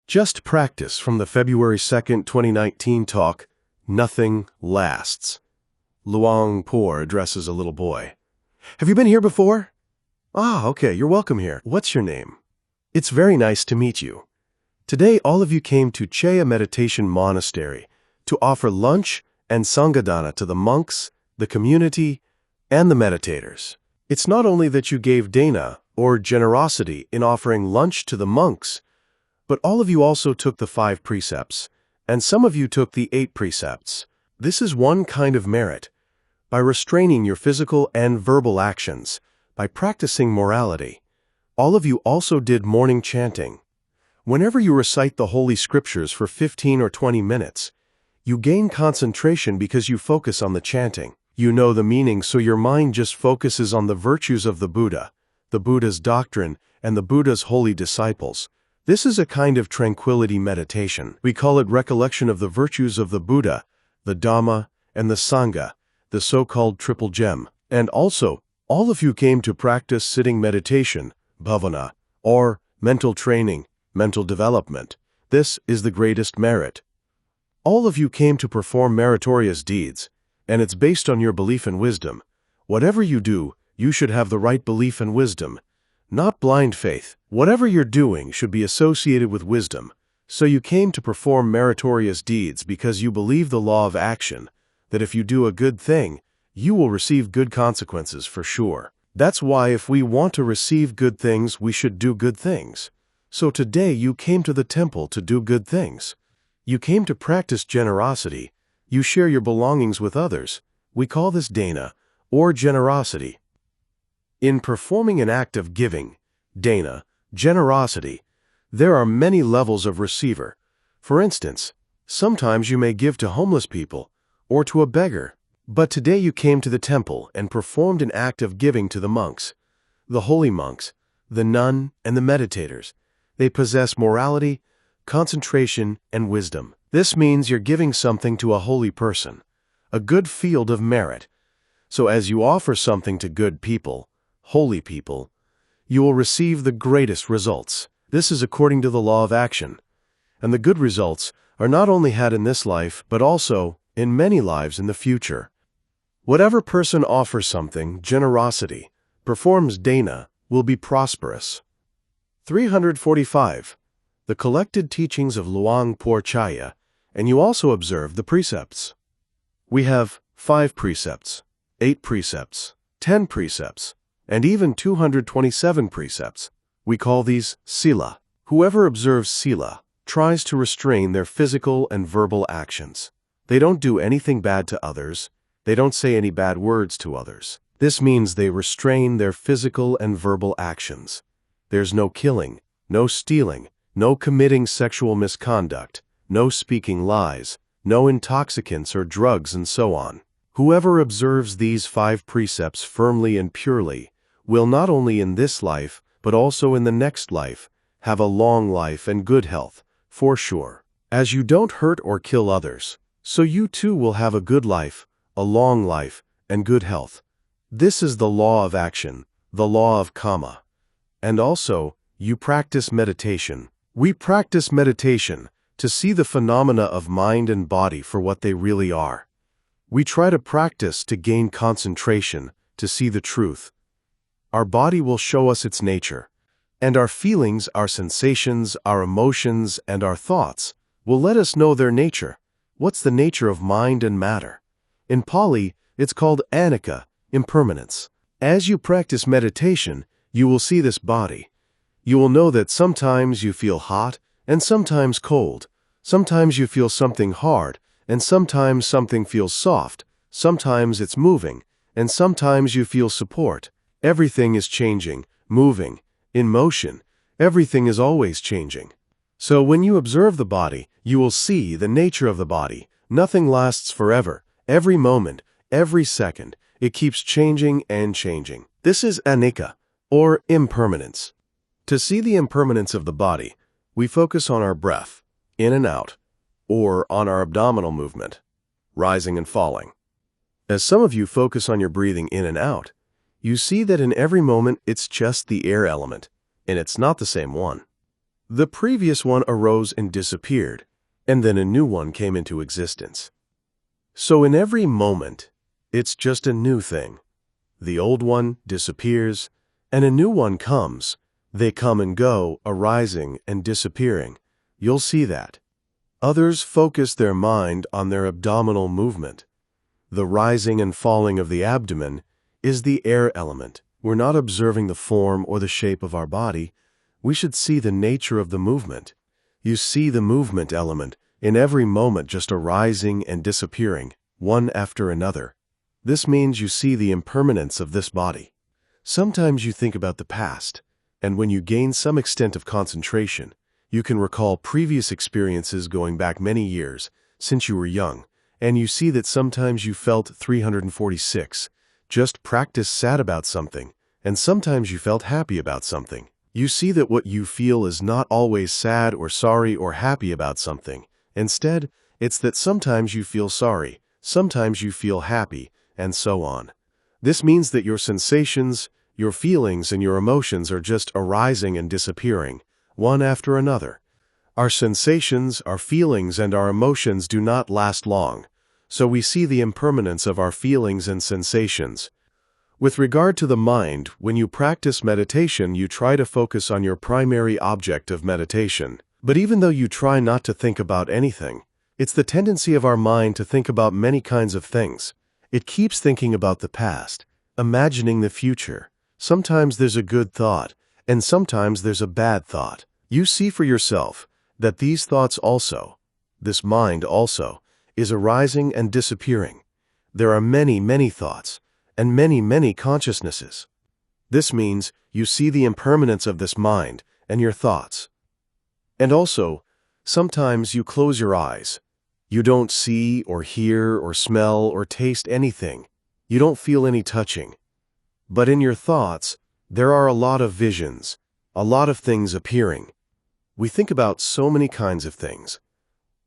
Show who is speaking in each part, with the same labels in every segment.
Speaker 1: Just practice from the February 2nd, 2019 talk, Nothing Lasts. Luang Por addresses a little boy. Have you been here before? Ah, okay, you're welcome here. What's your name? It's very nice to meet you. Today, all of you came to Chea Meditation Monastery to offer lunch and Sangadana to the monks, the community, and the meditators. It's not only that you gave dana, or generosity, in offering lunch to the monks, but all of you also took the 5 precepts, and some of you took the 8 precepts. This is one kind of merit. By restraining your physical and verbal actions, by practicing morality, all of you also did morning chanting. Whenever you recite the Holy Scriptures for 15 or 20 minutes, you gain concentration because you focus on the chanting. You know the meaning, so your mind just focuses on the virtues of the Buddha's doctrine, and the Buddha's holy disciples. This is a kind of tranquility meditation. We call it recollection of the virtues of the Buddha, the Dhamma, and the Sangha, the so-called triple gem. And also, all of you came to practice sitting meditation, bhavana, or mental training, mental development. This is the greatest merit. All of you came to perform meritorious deeds, and it's based on your belief and wisdom. Whatever you do, you should have the right belief and wisdom, not blind faith. Whatever you're doing should be associated with wisdom. So you came to perform meritorious deeds because you believe the law of action, that if you do a good thing, you will receive good consequences for sure. That's why if we want to receive good things, we should do good things. So today you came to the temple to do good things. You came to practice generosity. You share your belongings with others. We call this dana, or generosity. In performing an act of giving, dana, generosity, there are many levels of receiver. For instance, sometimes you may give to homeless people or to a beggar. But today you came to the temple and performed an act of giving to the monks, the holy monks, the nun, and the meditators. They possess morality, concentration, and wisdom. This means you're giving something to a holy person, a good field of merit. So as you offer something to good people, holy people, you will receive the greatest results. This is according to the law of action. And the good results are not only had in this life, but also in many lives in the future. Whatever person offers something, generosity, performs dana, will be prosperous. 345. The collected teachings of Luang Por Chaya, and you also observe the precepts. We have 5 precepts, 8 precepts, 10 precepts, and even 227 precepts. We call these sila. Whoever observes sila tries to restrain their physical and verbal actions. They don't do anything bad to others. They don't say any bad words to others. This means they restrain their physical and verbal actions. There's no killing, no stealing, no committing sexual misconduct, no speaking lies, no intoxicants or drugs, and so on. Whoever observes these 5 precepts firmly and purely will not only in this life, but also in the next life, have a long life and good health, for sure. As you don't hurt or kill others, so you too will have a good life, a long life, and good health. This is the law of action, the law of karma. And also, you practice meditation. We practice meditation to see the phenomena of mind and body for what they really are. We try to practice to gain concentration, to see the truth. Our body will show us its nature, and our feelings, our sensations, our emotions, and our thoughts will let us know their nature. What's the nature of mind and matter? In Pali, it's called anicca, impermanence. As you practice meditation, you will see this body. You will know that sometimes you feel hot and sometimes cold. Sometimes you feel something hard and sometimes something feels soft. Sometimes it's moving and sometimes you feel support. Everything is changing, moving, in motion. Everything is always changing. So when you observe the body, you will see the nature of the body. Nothing lasts forever. Every moment, every second, it keeps changing and changing. This is anicca, or impermanence. To see the impermanence of the body, we focus on our breath, in and out, or on our abdominal movement, rising and falling. As some of you focus on your breathing in and out, you see that in every moment it's just the air element, and it's not the same one. The previous one arose and disappeared, and then a new one came into existence. So in every moment, it's just a new thing. The old one disappears, and a new one comes. They come and go, arising and disappearing. You'll see that. Others focus their mind on their abdominal movement. The rising and falling of the abdomen is the air element. We're not observing the form or the shape of our body. We should see the nature of the movement. You see the movement element in every moment just arising and disappearing, one after another. This means you see the impermanence of this body. Sometimes you think about the past, and when you gain some extent of concentration, you can recall previous experiences going back many years, since you were young, and you see that sometimes you felt 346, just practice sad about something, and sometimes you felt happy about something. You see that what you feel is not always sad or sorry or happy about something. Instead, it's that sometimes you feel sorry, sometimes you feel happy, and so on. This means that your sensations, your feelings, and your emotions are just arising and disappearing, one after another. Our sensations, our feelings, and our emotions do not last long, so we see the impermanence of our feelings and sensations. With regard to the mind, when you practice meditation, you try to focus on your primary object of meditation. But even though you try not to think about anything, it's the tendency of our mind to think about many kinds of things. It keeps thinking about the past, imagining the future. Sometimes there's a good thought, and sometimes there's a bad thought. You see for yourself that these thoughts also, this mind also, is arising and disappearing. There are many, many thoughts, and many, many consciousnesses. This means you see the impermanence of this mind and your thoughts. And also, sometimes you close your eyes. You don't see or hear or smell or taste anything. You don't feel any touching. But in your thoughts, there are a lot of visions, a lot of things appearing. We think about so many kinds of things.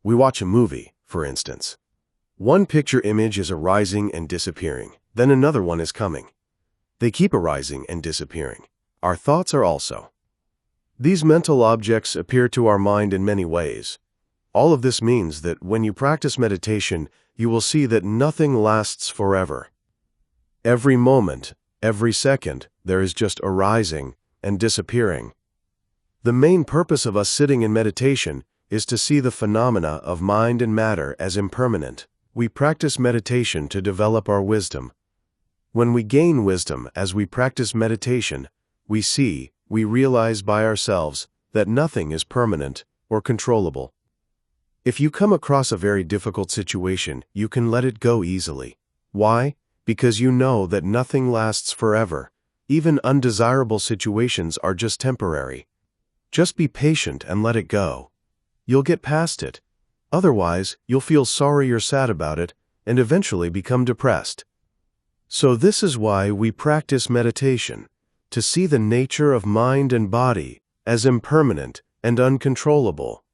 Speaker 1: We watch a movie, for instance. One picture image is arising and disappearing. Then another one is coming. They keep arising and disappearing. Our thoughts are also. These mental objects appear to our mind in many ways. All of this means that when you practice meditation, you will see that nothing lasts forever. Every moment, every second, there is just arising and disappearing. The main purpose of us sitting in meditation is to see the phenomena of mind and matter as impermanent. We practice meditation to develop our wisdom. When we gain wisdom as we practice meditation, we realize by ourselves that nothing is permanent or controllable. If you come across a very difficult situation, you can let it go easily. Why? Because you know that nothing lasts forever. Even undesirable situations are just temporary. Just be patient and let it go. You'll get past it. Otherwise, you'll feel sorry or sad about it and eventually become depressed. So this is why we practice meditation, to see the nature of mind and body as impermanent and uncontrollable.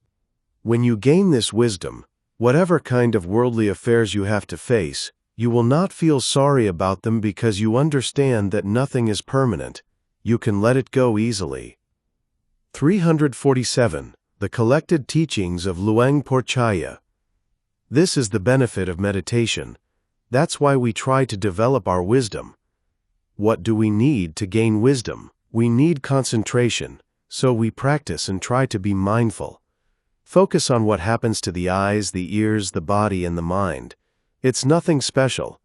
Speaker 1: When you gain this wisdom, whatever kind of worldly affairs you have to face, you will not feel sorry about them because you understand that nothing is permanent. You can let it go easily. 347. The Collected Teachings of Luang Por Chaya. This is the benefit of meditation. That's why we try to develop our wisdom. What do we need to gain wisdom? We need concentration, so we practice and try to be mindful. Focus on what happens to the eyes, the ears, the body, and the mind. It's nothing special.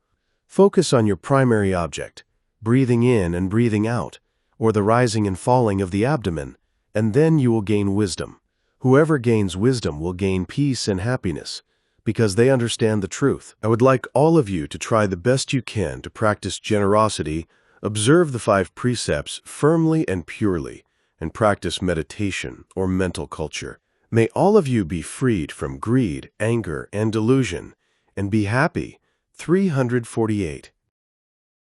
Speaker 1: Focus on your primary object, breathing in and breathing out, or the rising and falling of the abdomen, and then you will gain wisdom. Whoever gains wisdom will gain peace and happiness, because they understand the truth. I would like all of you to try the best you can to practice generosity, observe the 5 precepts firmly and purely, and practice meditation or mental culture. May all of you be freed from greed, anger, and delusion, and be happy. 348.